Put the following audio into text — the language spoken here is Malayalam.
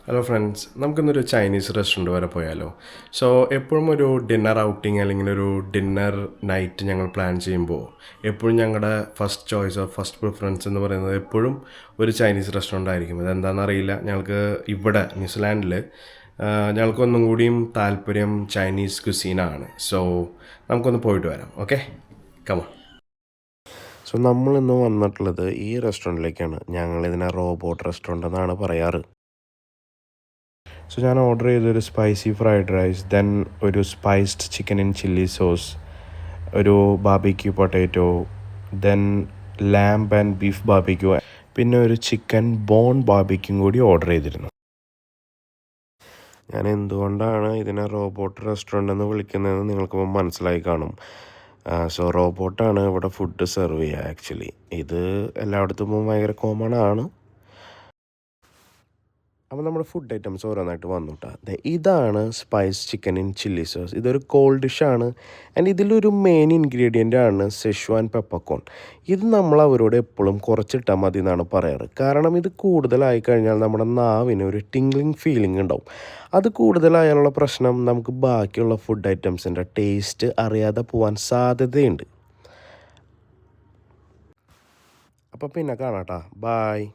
ഹലോ ഫ്രണ്ട്സ്, നമുക്കിന്നൊരു ചൈനീസ് റെസ്റ്റോറൻറ്റ് വരെ പോയാലോ? സോ എപ്പോഴും ഒരു ഡിന്നർ ഔട്ടിങ് അല്ലെങ്കിൽ ഒരു ഡിന്നർ നൈറ്റ് ഞങ്ങൾ പ്ലാൻ ചെയ്യുമ്പോൾ എപ്പോഴും ഞങ്ങളുടെ first choice or first preference എന്ന് പറയുന്നത് എപ്പോഴും ഒരു ചൈനീസ് റെസ്റ്റോറൻ്റ് ആയിരിക്കും. അതെന്താണെന്നറിയില്ല, ഞങ്ങൾക്ക് ഇവിടെ ന്യൂസിലാൻഡിൽ ഞങ്ങൾക്കൊന്നും കൂടിയും താല്പര്യം ചൈനീസ് കുസീനാണ്. സോ നമുക്കൊന്ന് പോയിട്ട് വരാം. Okay, come on. സോ നമ്മളിന്ന് വന്നിട്ടുള്ളത് ഈ റെസ്റ്റോറൻറ്റിലേക്കാണ്. ഞങ്ങളിതിനെ റോബോട്ട് റെസ്റ്റോറൻ്റ് എന്നാണ് പറയാറ്. സോ ഞാൻ ഓർഡർ ചെയ്തൊരു സ്പൈസി ഫ്രൈഡ് റൈസ്, ദെൻ ഒരു spiced chicken in chilli sauce, ഒരു barbecue potato, then lamb and beef barbecue, പിന്നെ ഒരു ചിക്കൻ ബോൺ ബാർബിക്യൂം കൂടി ഓർഡർ ചെയ്തിരുന്നു. ഞാൻ എന്തുകൊണ്ടാണ് ഇതിനെ റോബോട്ട് റെസ്റ്റോറൻ്റ് എന്ന് വിളിക്കുന്നതെന്ന് നിങ്ങൾക്കിപ്പോൾ മനസ്സിലായി കാണും. സോ റോബോട്ടാണ് ഇവിടെ ഫുഡ് സെർവ് ചെയ്യുക. ആക്ച്വലി ഇത് എല്ലായിടത്തും ഭയങ്കര കോമൺ ആണ്. അപ്പോൾ നമ്മുടെ ഫുഡ് ഐറ്റംസ് ഓരോന്നായിട്ട് വന്നു കേട്ടോ. ഇതാണ് spice chicken in chilli sauce. ഇതൊരു കോൾഡ് ഡിഷാണ്. ആൻഡ് ഇതിലൊരു മെയിൻ ഇൻഗ്രീഡിയൻ്റ് ആണ് സെഷ്വാൻ പെപ്പർകോൺ. ഇത് നമ്മൾ അവരോട് എപ്പോഴും കുറച്ചിട്ടാൽ മതി എന്നാണ് പറയാറ്. കാരണം ഇത് കൂടുതലായി കഴിഞ്ഞാൽ നമ്മുടെ നാവിന് ഒരു ടിംഗ്ലിങ് ഫീലിംഗ് ഉണ്ടാവും. അത് കൂടുതലായാലുള്ള പ്രശ്നം നമുക്ക് ബാക്കിയുള്ള ഫുഡ് ഐറ്റംസിൻ്റെ ടേസ്റ്റ് അറിയാതെ പോകാൻ സാധ്യതയുണ്ട്. അപ്പോൾ പിന്നെ കാണാം കേട്ടോ. ബായ്.